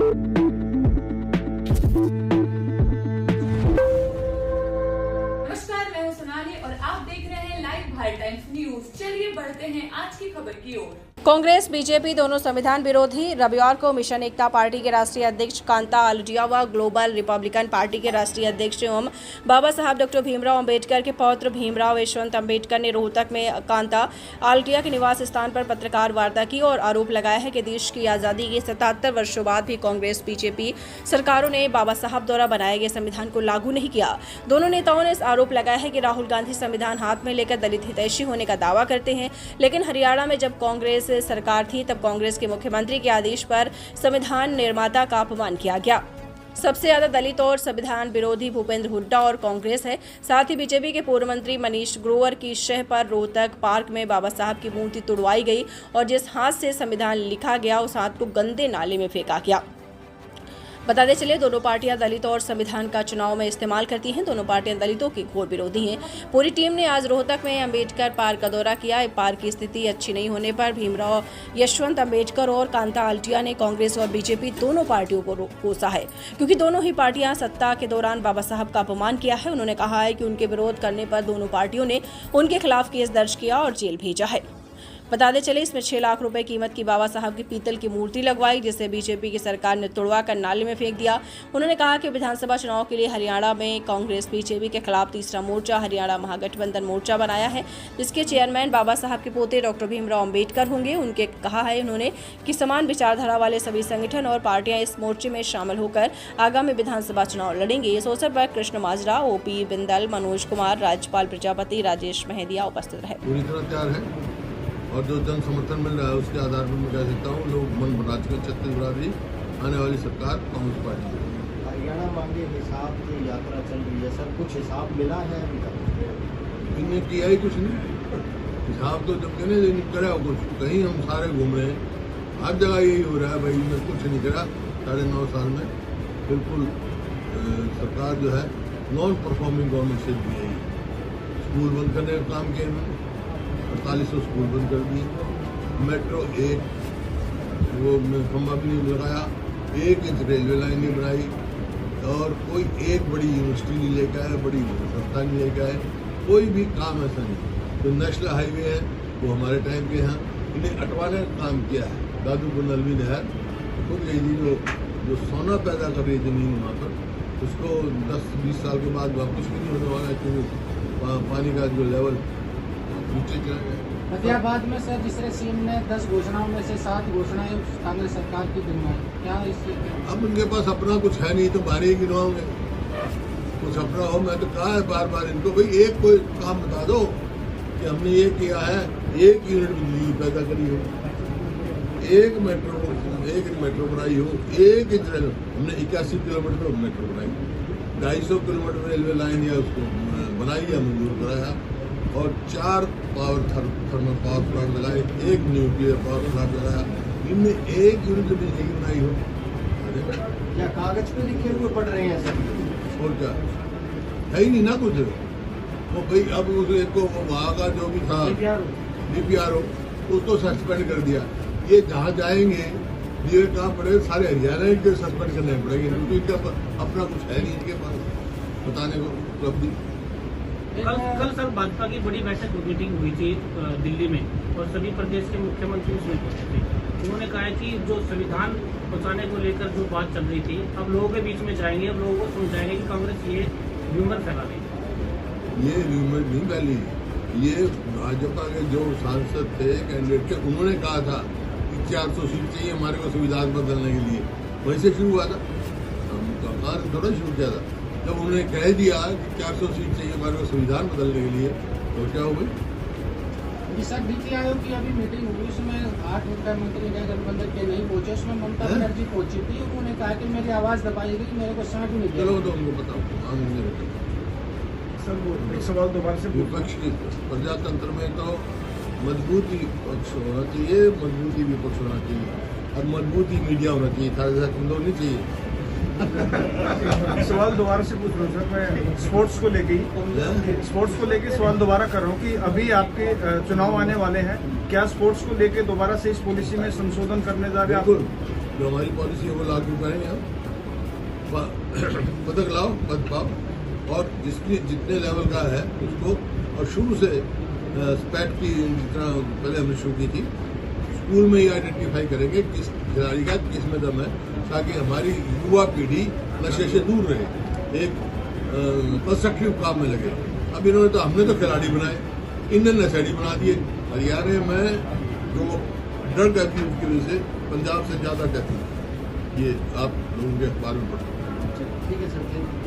नमस्कार, मैं हूं सोनाली और आप देख रहे हैं लाइव भारत टाइम्स न्यूज। चलिए बढ़ते हैं आज की खबर की ओर। कांग्रेस बीजेपी दोनों संविधान विरोधी। रविवार को मिशन एकता पार्टी के राष्ट्रीय अध्यक्ष कांता आलूटिया व ग्लोबल रिपब्लिकन पार्टी के राष्ट्रीय अध्यक्ष एवं बाबा साहब डॉक्टर भीमराव अंबेडकर के पौत्र भीमराव यशवंत अंबेडकर ने रोहतक में कांता आलूटिया के निवास स्थान पर पत्रकार वार्ता की और आरोप लगाया है कि देश की आज़ादी के 77 वर्षों बाद भी कांग्रेस बीजेपी सरकारों ने बाबा साहब द्वारा बनाए गए संविधान को लागू नहीं किया। दोनों नेताओं ने आरोप लगाया है कि राहुल गांधी संविधान हाथ में लेकर दलित हितैषी होने का दावा करते हैं, लेकिन हरियाणा में जब कांग्रेस सरकार थी तब कांग्रेस के मुख्यमंत्री के आदेश पर संविधान निर्माता का अपमान किया गया। सबसे ज्यादा दलित और संविधान विरोधी भूपेंद्र हुड्डा और कांग्रेस है। साथ ही बीजेपी के पूर्व मंत्री मनीष ग्रोवर की शह पर रोहतक पार्क में बाबा साहब की मूर्ति तुड़वाई गई और जिस हाथ से संविधान लिखा गया उस हाथ को गंदे नाले में फेंका गया। बताते चले दोनों पार्टियां दलित और संविधान का चुनाव में इस्तेमाल करती हैं। दोनों पार्टियां दलितों की घोर विरोधी हैं। पूरी टीम ने आज रोहतक में अंबेडकर पार्क का दौरा किया। पार्क की स्थिति अच्छी नहीं होने पर भीमराव यशवंत अंबेडकर और कांता आलूटिया ने कांग्रेस और बीजेपी दोनों पार्टियों को कोसा है, क्योंकि दोनों ही पार्टियां सत्ता के दौरान बाबा साहब का अपमान किया है। उन्होंने कहा है कि उनके विरोध करने पर दोनों पार्टियों ने उनके खिलाफ केस दर्ज किया और जेल भेजा है। बताते चले इसमें 6 लाख रुपए कीमत की बाबा साहब की पीतल की मूर्ति लगवाई, जिसे बीजेपी की सरकार ने तोड़वा कर नाले में फेंक दिया। उन्होंने कहा कि विधानसभा चुनाव के लिए हरियाणा में कांग्रेस बीजेपी के खिलाफ तीसरा मोर्चा हरियाणा महागठबंधन मोर्चा बनाया है, जिसके चेयरमैन बाबा साहब के पोते डॉक्टर भीमराव अंबेडकर होंगे। उनके कहा है उन्होंने कि समान विचारधारा वाले सभी संगठन और पार्टियां इस मोर्चे में शामिल होकर आगामी विधानसभा चुनाव लड़ेंगे। इस अवसर पर कृष्ण माजरा, ओपी बिंदल, मनोज कुमार, राज्यपाल प्रजापति, राजेश महदिया उपस्थित रहे। और जो जन समर्थन मिल रहा है उसके आधार पर मैं कह सकता हूँ लोग मन बना चुके छत्तीसगढ़ की आने वाली सरकार कांग्रेस पार्टी। हरियाणा मांगे हिसाब की यात्रा चल रही है सर, कुछ हिसाब मिला है अभी तक? इन्हें किया ही कुछ नहीं। हिसाब तो जब कहने नहीं करा कुछ, कहीं हम सारे घूम रहे हैं, हर जगह यही हो रहा है भाई मैं कुछ नहीं करा। 9.5 साल में बिल्कुल सरकार जो है नॉन परफॉर्मिंग गवर्नमेंट से दी है। स्कूल बंद करने का काम किया इन्होंने, 4800 स्कूल बंद कर दिए। मेट्रो 1 वो खंभा भी नहीं लगाया, 1 इंच रेलवे लाइन नहीं बनाई और कोई एक बड़ी यूनिवर्सिटी नहीं लेकर आए, बड़ी संस्था नहीं लेकर आए, कोई भी काम ऐसा नहीं। जो नेशनल हाईवे है वो हमारे टाइम के यहाँ इन्हें अटवाने का काम किया है। दादूपुर नलवी नहर खुद यही जो सोना पैदा कर रही है जमीन वहाँ पर, उसको 10-20 साल के बाद वापस भी नहीं होने वाला है, क्योंकि पानी का जो लेवल फतेहाबाद में सर जिस तरह सीएम ने 10 घोषणाओं में से 7 घोषणाएं कांग्रेस सरकार की गिनवाई, क्या इससे अब उनके पास अपना कुछ है नहीं तो बारी ही गिनवाओगे। कुछ अपना हो, मैं तो कहा है बार बार इनको भाई एक कोई काम बता दो कि हमने ये किया है, 1 यूनिट बिजली पैदा करी हो, 1 मेट्रो बनाई हो, 1 इंच हमने 81 किलोमीटर मेट्रो बनाई, 250 किलोमीटर रेलवे लाइन या उसको बनाई या मंजूर कराया और 4 थर्मल पावर प्लांट लगाए, 1 न्यूक्लियर पावर प्लांट लगाया। इनमें 1 यूनिट बिजली की बनाई हो क्या कागज पे लिखे हुए पढ़ रहे हैं सर? और क्या है ही नहीं ना कुछ। वो भाई अब उस एक को वहाँ का जो भी था DPRO उसको सस्पेंड कर दिया। ये जहाँ जाएंगे ये कहाँ पड़े, सारे हरियाणा के सस्पेंड करने पड़ेंगे, क्योंकि इनका अपना कुछ है नहीं इनके पास बताने को उपलब्धि। कल सर भाजपा की बड़ी बैठक मीटिंग हुई थी दिल्ली में और सभी प्रदेश के मुख्यमंत्री उसमें उपस्थित थे। उन्होंने कहा है कि जो संविधान बचाने को लेकर जो बात चल रही थी अब लोगों के बीच में जाएंगे, अब लोगों को समझाएंगे कि कांग्रेस ये र्यूमर फैला रही है। ये र्यूमर नहीं फैली, ये भाजपा के जो सांसद थे कैंडिडेट थे उन्होंने कहा था कि 400 सीट चाहिए हमारे को संविधान बदलने के लिए, वहीं से शुरू हुआ था, हम थोड़ा शुरू किया था। जब उन्होंने कह दिया कि 400 सीट चाहिए हमारे को संविधान बदलने के लिए तो क्या हो गई। सर नीति आयोग की अभी मीटिंग हुई, उसमें 8 मुख्यमंत्री नए गठबंधन के नहीं पहुंचे, उसमें ममता बनर्जी पहुंची थी। उन्होंने कहा कि मेरी आवाज दबाई गई, मेरे को समझ नहीं दिया। चलो तो उनको बताओ। सर एक सवाल दोबारा से, विपक्ष की प्रजातंत्र में तो मजबूती पक्ष होना चाहिए, मजबूती विपक्ष होना चाहिए और मजबूती मीडिया होना चाहिए, था कमजोर नहीं चाहिए। सवाल दोबारा से पूछ रहा हूँ सर, मैं स्पोर्ट्स को लेके सवाल दोबारा कर रहा हूँ कि अभी आपके चुनाव आने वाले हैं, क्या स्पोर्ट्स को लेके दोबारा से इस पॉलिसी में संशोधन करने जा रहे हैं? जो हमारी पॉलिसी है वो लागू करें हम। पदक लाओ, पद पाओ और जितने लेवल का है उसको, और शुरू से स्पैट की जितना पहले हमने शुरू की थी, स्कूल में ही आइडेंटिफाई करेंगे किस खिलाड़ी का किस में दम है, ताकि हमारी युवा पीढ़ी नशे से दूर रहे, एक कंस्ट्रक्टिव काम में लगे। अब इन्होंने तो, हमने तो खिलाड़ी बनाए, इनने नशेड़ी बना दिए। हरियाणा में जो ड्रग अब्यूज की वजह से पंजाब से ज़्यादा डेथ हुई, ये आप लोगों के अखबार में पढ़ते हैं। ठीक है सर।